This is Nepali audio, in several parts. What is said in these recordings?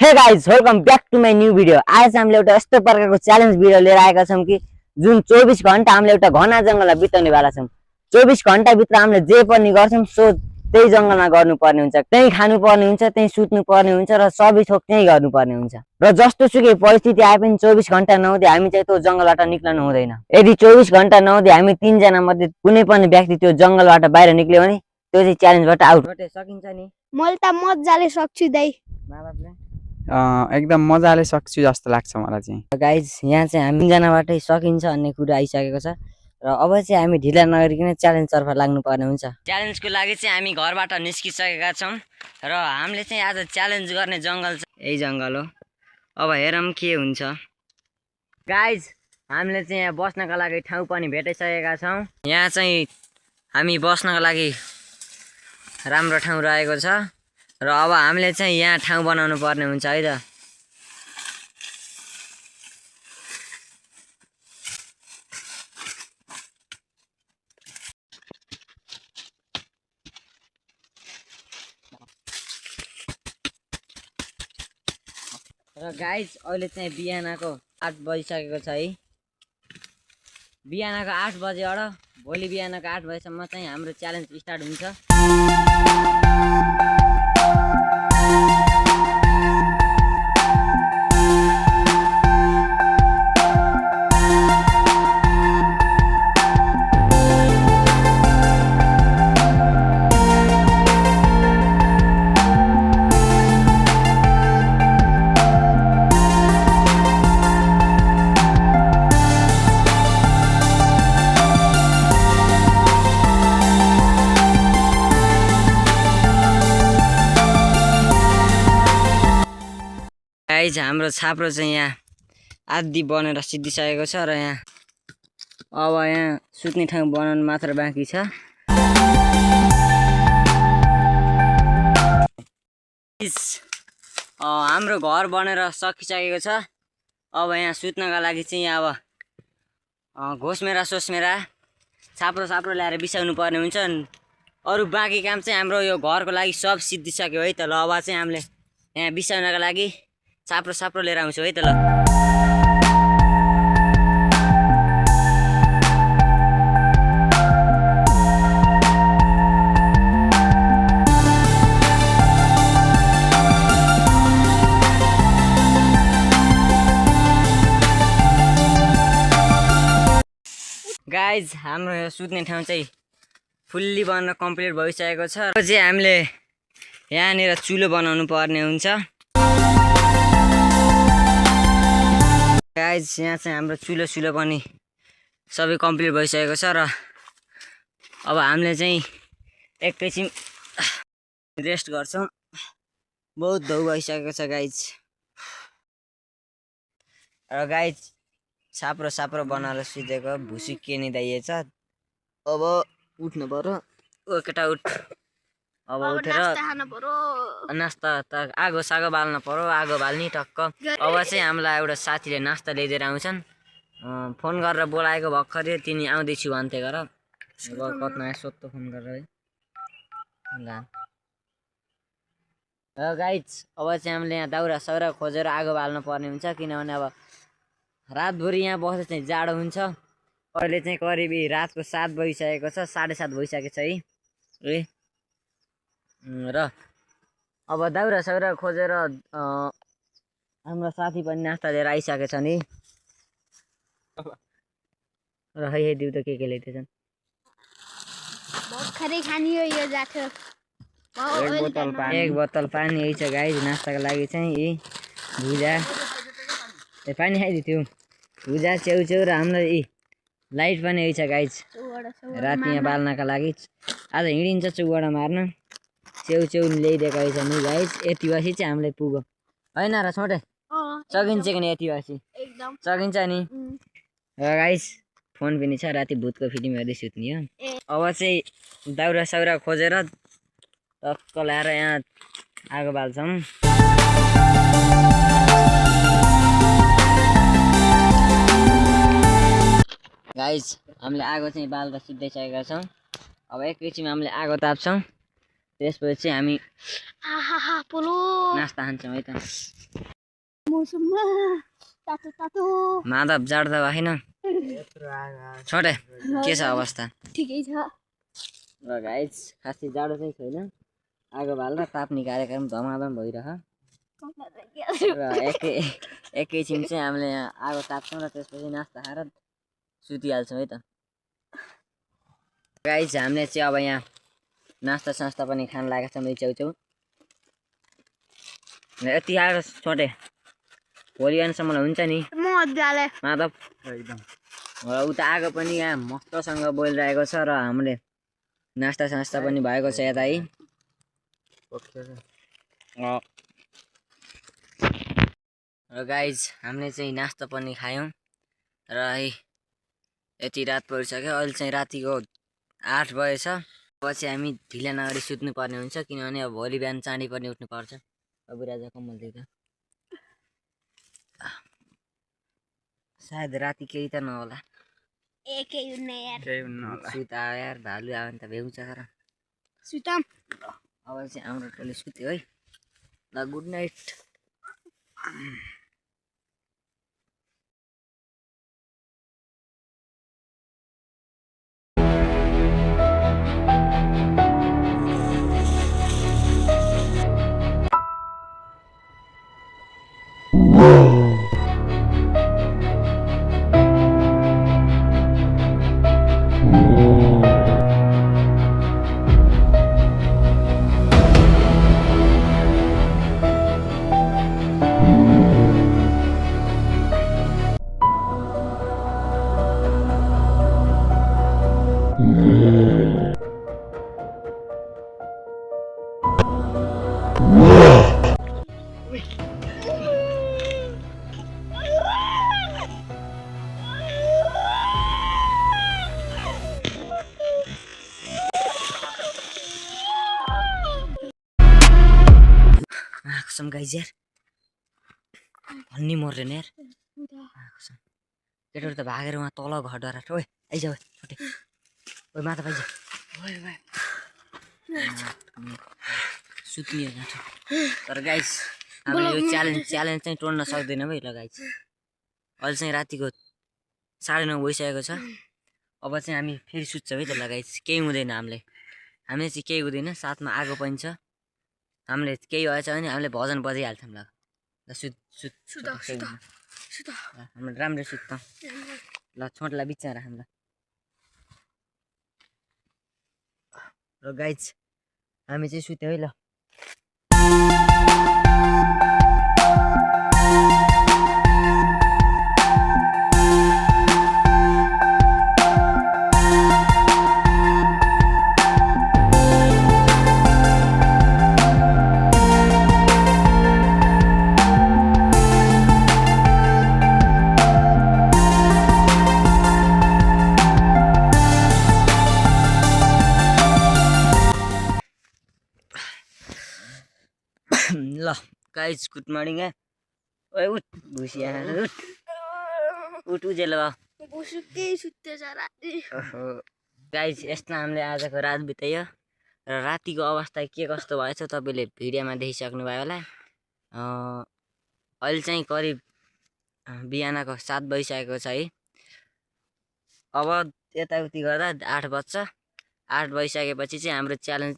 Hey guys welcome back to my new video. आज हामीले एउटा यस्तो प्रकारको च्यालेन्ज भिडियो लिएर आएका छौं कि जुन 24 घण्टा हामीले एउटा घना जंगलमा बिताउने वाला छौं। 24 घण्टा भित्र हामीले जे पनि गर्छौं सो त्यही जंगलमा गर्नुपर्ने हुन्छ, त्यही खानुपर्ने हुन्छ, त्यही सुत्नु पर्ने हुन्छ र सबै थोक त्यही गर्नुपर्ने हुन्छ। र जस्तो सुकै परिस्थिति आए पनि 24 घण्टा नहुँदै हामी चाहिँ त्यो जंगलबाट निक्लनु हुँदैन। यदि 24 घण्टा नहुँदै हामी 3 जना मध्ये कुनै पनि व्यक्ति त्यो जंगलबाट बाहिर निक्ल्यो भने त्यो चाहिँ च्यालेन्जबाट आउट सकिन्छ नि। मैले त मजाले सक्छु दाइ। एकदम मजाले सक्छु जस्तो लाग्छ मलाई चाहिँ। गाइज यहाँ चाहिँ हामी 3 जनाबाटै सकिन्छ भन्ने कुरा आइसकेको छ र अब चाहिँ हामी ढिला नगरिकन च्यालेन्ज तर्फ लाग्नु पर्ने हुन्छ। च्यालेन्जको लागि चाहिँ हामी घरबाट निस्किसकेका छौं र हामीले चाहिँ आज च्यालेन्ज गर्ने जंगल यही जंगल हो। अब हेरौँ के हुन्छ। गाइज हामीले चाहिँ यहाँ बस्नका लागि ठाउँ पनि भेटाइसकेका छौं। यहाँ चाहिँ हामी बस्नका लागि राम्रो ठाउँ रहेको छ र अब हामीले चाहिँ यहाँ ठाउँ बनाउनु पर्ने हुन्छ है त। र गाइज अहिले चाहिँ बिहानको 8 बजिसकेको छ है। बिहानको 8 बजेबाट भोलि बिहानको 8 बजेसम्म चाहिँ हाम्रो च्यालेन्ज स्टार्ट हुन्छ। गाइज हाम्रो छाप्रो चाहिँ यहाँ आदि बनेर सिद्धिसकेको छ र यहाँ अब यहाँ सुत्ने ठाउँ बनाउनु मात्र बाँकी छ। हाम्रो घर बनेर सकिसकेको छ। अब यहाँ सुत्नका लागि चाहिँ अब घोसमेरा सोसमेरा छाप्रो ल्याएर बिसाउनु पर्ने हुन्छ। अरू बाँकी काम चाहिँ हाम्रो यो घरको लागि सब सिद्धिसक्यो है त। ल अब चाहिँ हामीले यहाँ बिसाउनका लागि छाप्रो लिएर आउँछु है त। ल गाइज हाम्रो यो सुत्ने ठाउँ चाहिँ फुल्ली बनेर कम्प्लिट भइसकेको छ। र चाहिँ हामीले यहाँनिर चुलो बनाउनु पर्ने हुन्छ। गाइज यहाँ चाहिँ हाम्रो चुलो पनि सबै कम्प्लिट भइसकेको छ र अब हामीले चाहिँ एकैछिन रेस्ट गर्छौँ। बहुत धौ भइसकेको छ गाइज। र गाइज छाप्रो बनाएर सुतेको भुसी के निदाइएछ। अब उठ्नु पर्यो। ओ केटा उठ। अब उठेर नास्ता त आगो सागो बाल्न पर्यो। आगो बाल्ने टक्क। अब चाहिँ हामीलाई एउटा साथीले नास्ता ल्याइदिएर आउँछन्। फोन गरेर बोलाएको भर्खरै तिनी आउँदैछु भन्थे गर। अब कतना सोध्तो फोन गरेर है। गाइज अब चाहिँ हामीले यहाँ दाउरा साउरा खोजेर आगो बाल्नु पर्ने हुन्छ, किनभने अब रातभरि यहाँ बस्दा चाहिँ जाडो हुन्छ। अहिले चाहिँ करिब रातको 7 बजिसकेको छ, 7:30 भइसकेको छ है। र अब दाउरा साउरा खोजेर हाम्रो साथी पनि नास्ता लिएर आइसकेको छ नि। र है दिउ त के ल्याइदिएछन्। एक बोतल पानी यही छ गाइज। नास्ताको लागि चाहिँ भुजा पानी खाइदियो थियो। भुजा च्याउ र हाम्रो लाइट पनि यही छ गाइज। राति यहाँ बाल्नका लागि आज हिँडिन्छ चौवटा मार्न। च्याउ ल्याइदिएको रहेछ नि गाइज। यति बसी चाहिँ हामीलाई पुग्यो होइन र छोटे। सकिन्छ कि नि यति बसी सकिन्छ नि। र गाइज फोन पनि छ। राति भूतको फिल्म हेर्दै सुत्ने हो। अब चाहिँ दाउरा साउरा खोजेर टक्क ल्याएर यहाँ आगो बाल्छौँ। गाइज हामीले आगो चाहिँ बाल्दा सिद्धाइसकेका छौँ। अब एकैछिनमा हामीले आगो ताप्छौँ। त्यसपछि हामी नास्ता खान्छौँ है त। मौसममा तातो तातो माधव जाडो त भएन छोटे के छ अवस्था ठिकै छ र गाइज खासै जाडो चाहिँ छैन आगो बालेर ताप्ने कार्यक्रम धमाधम भइरह र एकैछिन चाहिँ हामीले यहाँ आगो ताप्छौँ र त्यसपछि नास्ता खाएर सुतिहाल्छौँ है त गाइज हामीले चाहिँ अब यहाँ नास्ता सास्ता पनि खान लागेको छ मैले च्याउच्याउ यति आएर छोटे भोलि बिहानसम्म हुन्छ नि मजाले माधव एकदम र उता आगो पनि यहाँ मस्तसँग बोलिरहेको छ र हामीले नास्ता सास्ता पनि भएको छ यता है र गाइज हामीले चाहिँ नास्ता पनि खायौँ र है यति रात परिसक्यो अहिले चाहिँ रातिको 8 बजेछ अब चाहिँ हामी ढिला नगरी सुत्नु पर्ने हुन्छ किनभने अब भोलि बिहान चाँडी पनि उठ्नु पर्छ अब राजा कम्मल दिँदा सायद राति केही त नहोला एकै हुन्न यार केही हुन्न होला सुत आयो यार भालु आयो भने त भ्याउँछ तर सुताम अब चाहिँ हाम्रो टोली सुत्यो है ल गुड नाइट कसम गाइज यार भन्ने मर्दैन यार कसम केटाहरू त भागेर उहाँ तल घर डरा ओए आइज छोटे ओए माथा पाइज सुत्ने तर गाइज हामीले यो च्यालेन्ज चाहिँ तोड्न सक्दैनौँ है ल गाइज अहिले चाहिँ रातिको 9:30 भइसकेको छ अब चाहिँ हामी फेरि सुत्छौँ है त ल गाइज केही हुँदैन हामीले चाहिँ केही हुँदैन साथमा आगो पनि छ हामीले केही भएछ भने हामीले भजन बजाइहाल्छौँ ल सुत हाम्रो राम्रो सुत्छ ल छोटलाई बिचमा राखौँ ल र गाइज हामी चाहिँ सुत्यौँ है ल ल गाइज गुड मर्निङ है ओए उठ भुसिया उठ उजेल बुसुकै सुत्तेछ राति गाइज यस्तो हामीले आजको रात बितायो र रातिको अवस्था के कस्तो भएछ तपाईँले भिडियोमा देखिसक्नुभयो होला अहिले चाहिँ करिब बिहानको 7 बजिसकेको छ है अब यताउति गर्दा 8 बज्छ 8 बजिसकेपछि चाहिँ हाम्रो च्यालेन्ज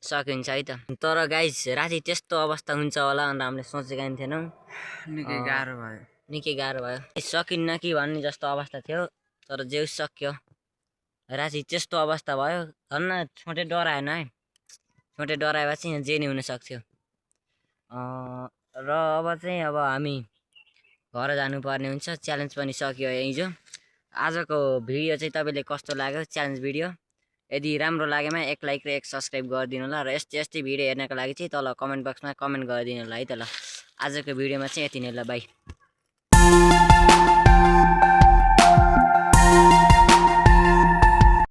सकिन्छ है त तर गाइज राति त्यस्तो अवस्था हुन्छ होला भनेर हामीले सोचेका थिएनौँ निकै गाह्रो भयो सकिन्न कि भन्ने जस्तो अवस्था थियो तर जे सक्यो राति त्यस्तो अवस्था भयो धन्न छोटे डराएन है छोटे डराएपछि यहाँ जे नै हुनसक्थ्यो र अब चाहिँ अब हामी घर जानुपर्ने हुन्छ च्यालेन्ज पनि सकियो हिजो आजको भिडियो चाहिँ तपाईँले कस्तो लाग्यो च्यालेन्ज भिडियो यदि राम्रो लागेमा 1 लाइक र 1 सब्सक्राइब गरिदिनु होला र यस्तै भिडियो हेर्नको लागि चाहिँ तल कमेन्ट बक्समा कमेन्ट गरिदिनु होला है त ल आजको भिडियोमा चाहिँ यति नै ल बाई